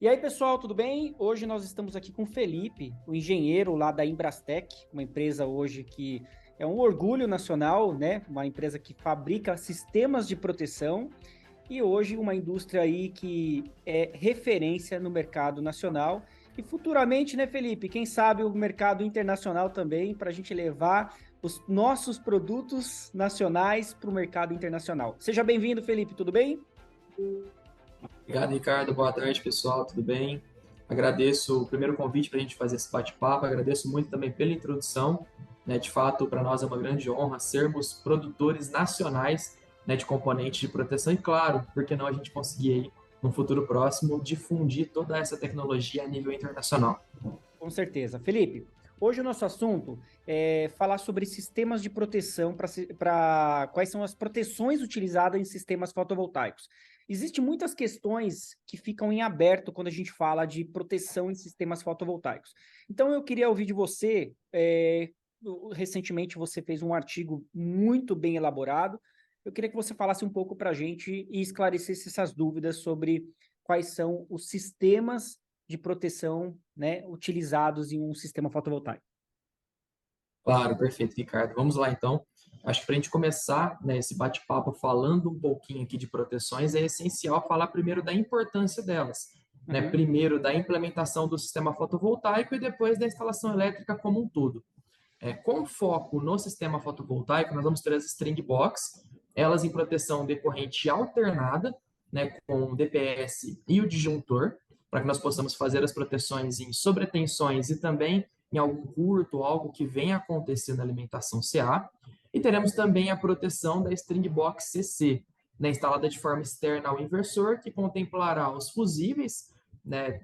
E aí, pessoal, tudo bem? Hoje nós estamos aqui com o Felipe, o engenheiro lá da Imbrastec, uma empresa hoje que é um orgulho nacional, né? Uma empresa que fabrica sistemas de proteção e hoje uma indústria aí que é referência no mercado nacional e futuramente, né, Felipe? Quem sabe o mercado internacional também para a gente levar os nossos produtos nacionais para o mercado internacional. Seja bem-vindo, Felipe, tudo bem? Obrigado, Ricardo. Boa tarde, pessoal. Tudo bem? Agradeço o primeiro convite para a gente fazer esse bate-papo. Agradeço muito também pela introdução. Né? De fato, para nós é uma grande honra sermos produtores nacionais, né, de componentes de proteção. E claro, por que não a gente conseguir aí, no futuro próximo, difundir toda essa tecnologia a nível internacional? Com certeza. Felipe, hoje o nosso assunto é falar sobre sistemas de proteção para quais são as proteções utilizadas em sistemas fotovoltaicos. Existem muitas questões que ficam em aberto quando a gente fala de proteção em sistemas fotovoltaicos. Então, eu queria ouvir de você. Recentemente, você fez um artigo muito bem elaborado. Eu queria que você falasse um pouco para a gente e esclarecesse essas dúvidas sobre quais são os sistemas de proteção, né, utilizados em um sistema fotovoltaico. Claro, perfeito, Ricardo. Vamos lá, então. Acho que para a gente começar, né, esse bate-papo falando um pouquinho aqui de proteções, é essencial falar primeiro da importância delas. Né? Uhum. Primeiro, da implementação do sistema fotovoltaico e depois da instalação elétrica como um todo. Com foco no sistema fotovoltaico, nós vamos ter as string box, elas em proteção de corrente alternada, né, com o DPS e o disjuntor, para que nós possamos fazer as proteções em sobretensões e também em algum curto, algo que venha a acontecer na alimentação CA. E teremos também a proteção da string box CC, né, instalada de forma externa ao inversor, que contemplará os fusíveis, né,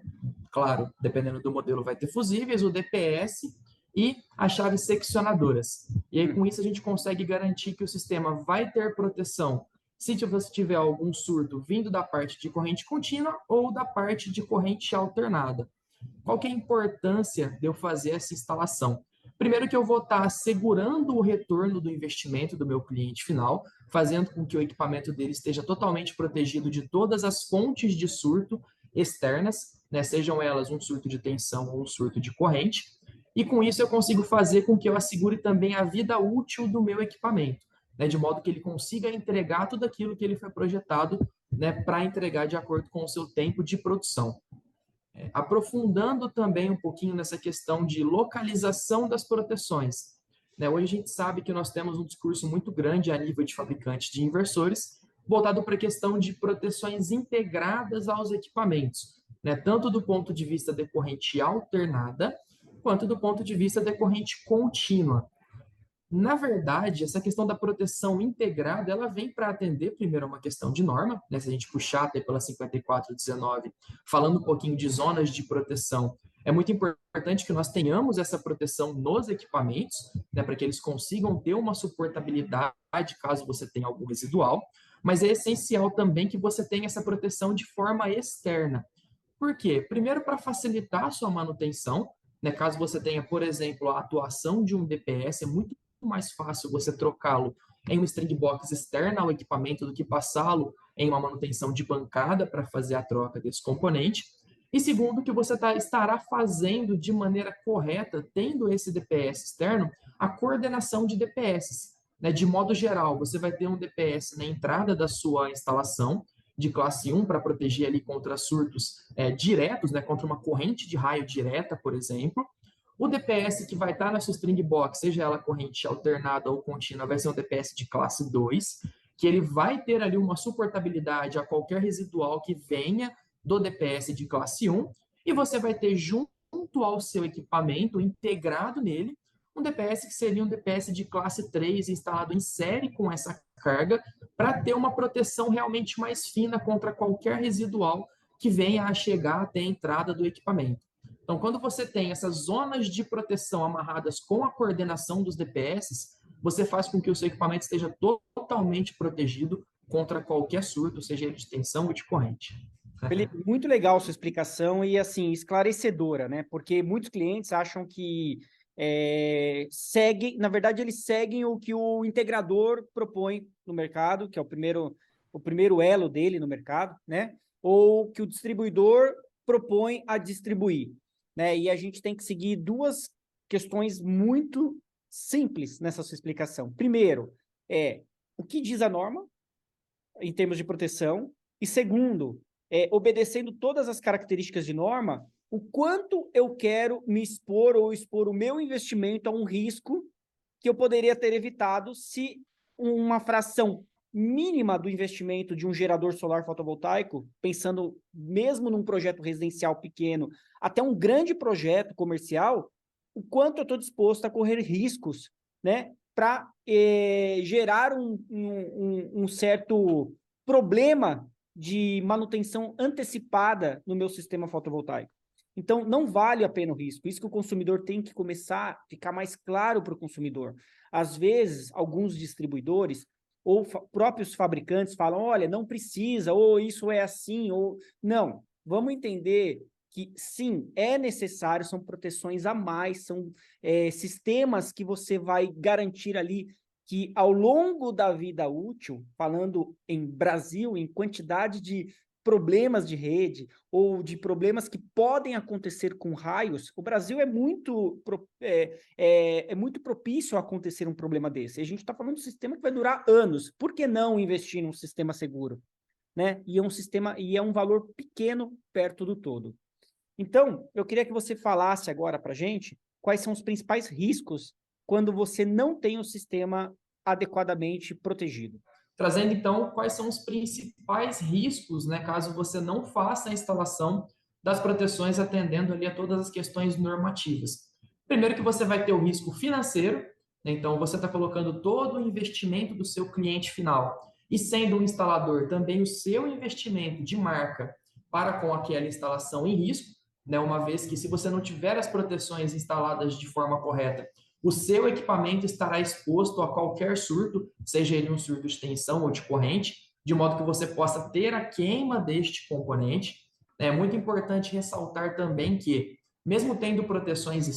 claro, dependendo do modelo vai ter fusíveis, o DPS e as chaves seccionadoras. E aí, com isso, a gente consegue garantir que o sistema vai ter proteção se você tiver algum surto vindo da parte de corrente contínua ou da parte de corrente alternada. Qual que é a importância de eu fazer essa instalação? Primeiro que eu vou estar assegurando o retorno do investimento do meu cliente final, fazendo com que o equipamento dele esteja totalmente protegido de todas as fontes de surto externas, né, sejam elas um surto de tensão ou um surto de corrente. E com isso eu consigo fazer com que eu assegure também a vida útil do meu equipamento, né, de modo que ele consiga entregar tudo aquilo que ele foi projetado, né, para entregar de acordo com o seu tempo de produção. Aprofundando também um pouquinho nessa questão de localização das proteções. Né? Hoje a gente sabe que nós temos um discurso muito grande a nível de fabricantes de inversores, voltado para a questão de proteções integradas aos equipamentos, né? Tanto do ponto de vista de corrente alternada, quanto do ponto de vista de corrente contínua. Na verdade, essa questão da proteção integrada, ela vem para atender primeiro a uma questão de norma, né? Se a gente puxar até pela 5419, falando um pouquinho de zonas de proteção, é muito importante que nós tenhamos essa proteção nos equipamentos, né, para que eles consigam ter uma suportabilidade caso você tenha algum residual, mas é essencial também que você tenha essa proteção de forma externa. Por quê? Primeiro, para facilitar a sua manutenção, né? Caso você tenha, por exemplo, a atuação de um DPS, é muito mais fácil você trocá-lo em uma string box externa ao equipamento do que passá-lo em uma manutenção de bancada para fazer a troca desse componente. E segundo, que você estará fazendo de maneira correta, tendo esse DPS externo, a coordenação de DPS. Né? De modo geral, você vai ter um DPS na entrada da sua instalação, de classe 1 para proteger ali contra surtos diretos, né, contra uma corrente de raio direta, por exemplo. O DPS que vai estar na sua string box, seja ela corrente alternada ou contínua, vai ser um DPS de classe 2, que ele vai ter ali uma suportabilidade a qualquer residual que venha do DPS de classe 1, e você vai ter junto ao seu equipamento, integrado nele, um DPS que seria um DPS de classe 3 instalado em série com essa carga, para ter uma proteção realmente mais fina contra qualquer residual que venha a chegar até a entrada do equipamento. Então, quando você tem essas zonas de proteção amarradas com a coordenação dos DPS, você faz com que o seu equipamento esteja totalmente protegido contra qualquer surto, seja ele de tensão ou de corrente. Felipe, muito legal sua explicação e, assim, esclarecedora, né? Porque muitos clientes acham que seguem, na verdade, eles seguem o que o integrador propõe no mercado, que é o primeiro elo dele no mercado, né? Ou que o distribuidor propõe a distribuir, né? E a gente tem que seguir duas questões muito simples nessa sua explicação. Primeiro, o que diz a norma em termos de proteção, e segundo, obedecendo todas as características de norma, o quanto eu quero me expor ou expor o meu investimento a um risco que eu poderia ter evitado se uma fração mínima do investimento de um gerador solar fotovoltaico, pensando mesmo num projeto residencial pequeno, até um grande projeto comercial, o quanto eu estou disposto a correr riscos, né, para gerar um certo problema de manutenção antecipada no meu sistema fotovoltaico. Então, não vale a pena o risco. Isso que o consumidor tem que começar a ficar mais claro para o consumidor. Às vezes, alguns distribuidores ou próprios fabricantes falam, olha, não precisa, ou isso é assim, ou... Não, vamos entender que, sim, é necessário, são proteções a mais, são sistemas que você vai garantir ali que, ao longo da vida útil, falando em Brasil, em quantidade de problemas de rede ou de problemas que podem acontecer com raios, o Brasil é muito propício a acontecer um problema desse. A gente está falando de um sistema que vai durar anos. Por que não investir num sistema seguro? Né? E é um valor pequeno perto do todo. Então, eu queria que você falasse agora para a gente quais são os principais riscos quando você não tem o sistema adequadamente protegido. Trazendo, então, quais são os principais riscos, né, caso você não faça a instalação das proteções atendendo ali a todas as questões normativas. Primeiro que você vai ter o risco financeiro, né, então você está colocando todo o investimento do seu cliente final e sendo um instalador também o seu investimento de marca para com aquela instalação em risco, né, uma vez que se você não tiver as proteções instaladas de forma correta, o seu equipamento estará exposto a qualquer surto, seja ele um surto de tensão ou de corrente, de modo que você possa ter a queima deste componente. É muito importante ressaltar também que, mesmo tendo proteções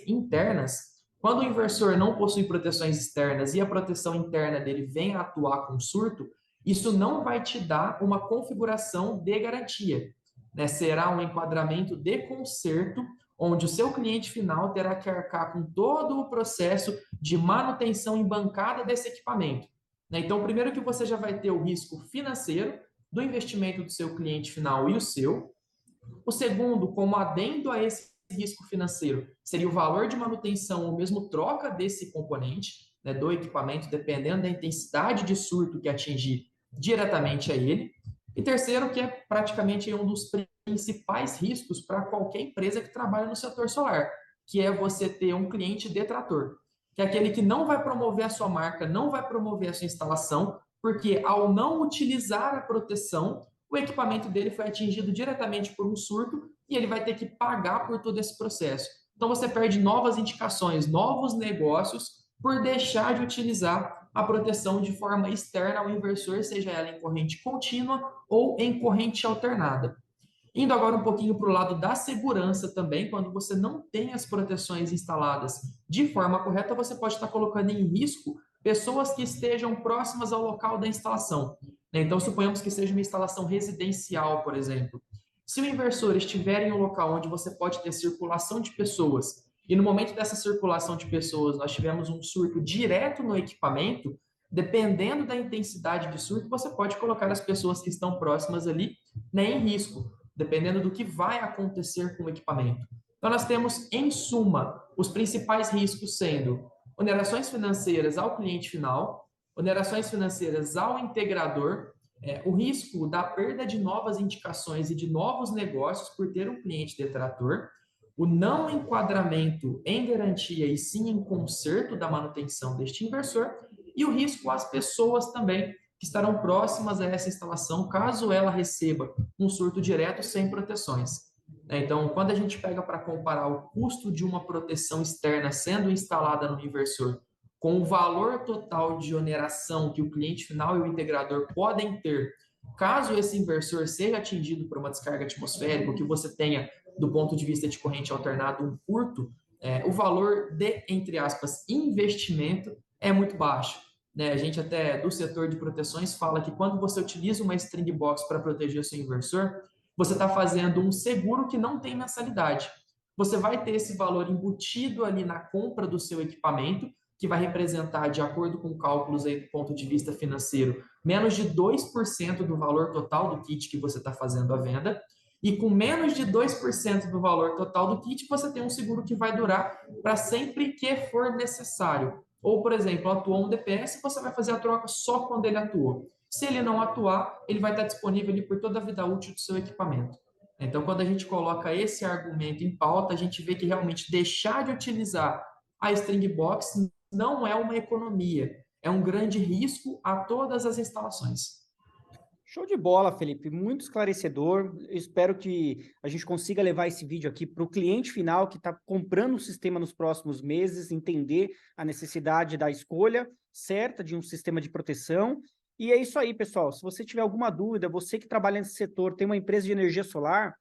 internas, quando o inversor não possui proteções externas e a proteção interna dele vem a atuar com surto, isso não vai te dar uma configuração de garantia, né? Será um enquadramento de conserto, onde o seu cliente final terá que arcar com todo o processo de manutenção em bancada desse equipamento. Então, primeiro que você já vai ter o risco financeiro do investimento do seu cliente final e o seu. O segundo, como adendo a esse risco financeiro, seria o valor de manutenção ou mesmo troca desse componente, né, do equipamento, dependendo da intensidade de surto que atingir diretamente a ele. E terceiro, que é praticamente um dos principais riscos para qualquer empresa que trabalha no setor solar, que é você ter um cliente detrator, que é aquele que não vai promover a sua marca, não vai promover a sua instalação, porque ao não utilizar a proteção, o equipamento dele foi atingido diretamente por um surto e ele vai ter que pagar por todo esse processo. Então você perde novas indicações, novos negócios por deixar de utilizar a proteção de forma externa ao inversor, seja ela em corrente contínua ou em corrente alternada. Indo agora um pouquinho para o lado da segurança também, quando você não tem as proteções instaladas de forma correta, você pode estar colocando em risco pessoas que estejam próximas ao local da instalação. Então, suponhamos que seja uma instalação residencial, por exemplo. Se o inversor estiver em um local onde você pode ter circulação de pessoas, e no momento dessa circulação de pessoas nós tivemos um surto direto no equipamento, dependendo da intensidade de surto, você pode colocar as pessoas que estão próximas ali, né, em risco, dependendo do que vai acontecer com o equipamento. Então, nós temos, em suma, os principais riscos sendo onerações financeiras ao cliente final, onerações financeiras ao integrador, o risco da perda de novas indicações e de novos negócios por ter um cliente detrator, o não enquadramento em garantia e sim em conserto da manutenção deste inversor e o risco às pessoas também que estarão próximas a essa instalação, caso ela receba um surto direto sem proteções. Então, quando a gente pega para comparar o custo de uma proteção externa sendo instalada no inversor com o valor total de oneração que o cliente final e o integrador podem ter, caso esse inversor seja atingido por uma descarga atmosférica, ou que você tenha, do ponto de vista de corrente alternada, um curto, o valor de, entre aspas, investimento é muito baixo. A gente até do setor de proteções fala que quando você utiliza uma string box para proteger o seu inversor, você está fazendo um seguro que não tem mensalidade. Você vai ter esse valor embutido ali na compra do seu equipamento, que vai representar, de acordo com cálculos aí do ponto de vista financeiro, menos de 2% do valor total do kit que você está fazendo à venda. E com menos de 2% do valor total do kit, você tem um seguro que vai durar para sempre que for necessário. Ou, por exemplo, atuou um DPS, você vai fazer a troca só quando ele atuou. Se ele não atuar, ele vai estar disponível ali por toda a vida útil do seu equipamento. Então, quando a gente coloca esse argumento em pauta, a gente vê que realmente deixar de utilizar a string box não é uma economia, é um grande risco a todas as instalações. Show de bola, Felipe. Muito esclarecedor. Eu espero que a gente consiga levar esse vídeo aqui para o cliente final que está comprando o sistema nos próximos meses, entender a necessidade da escolha certa de um sistema de proteção. E é isso aí, pessoal. Se você tiver alguma dúvida, você que trabalha nesse setor, tem uma empresa de energia solar,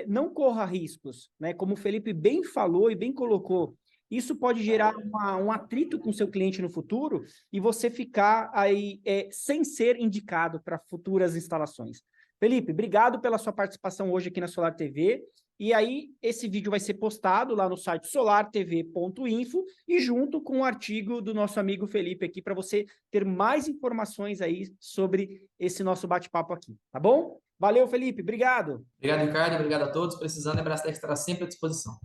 não corra riscos, né? Como o Felipe bem falou e bem colocou, isso pode gerar um atrito com o seu cliente no futuro e você ficar aí sem ser indicado para futuras instalações. Felipe, obrigado pela sua participação hoje aqui na Solar TV. E aí, esse vídeo vai ser postado lá no site solartv.info e junto com o artigo do nosso amigo Felipe aqui para você ter mais informações aí sobre esse nosso bate-papo aqui, tá bom? Valeu, Felipe, obrigado. Obrigado, Ricardo. Obrigado a todos. Precisando, a Brastemp estará sempre à disposição.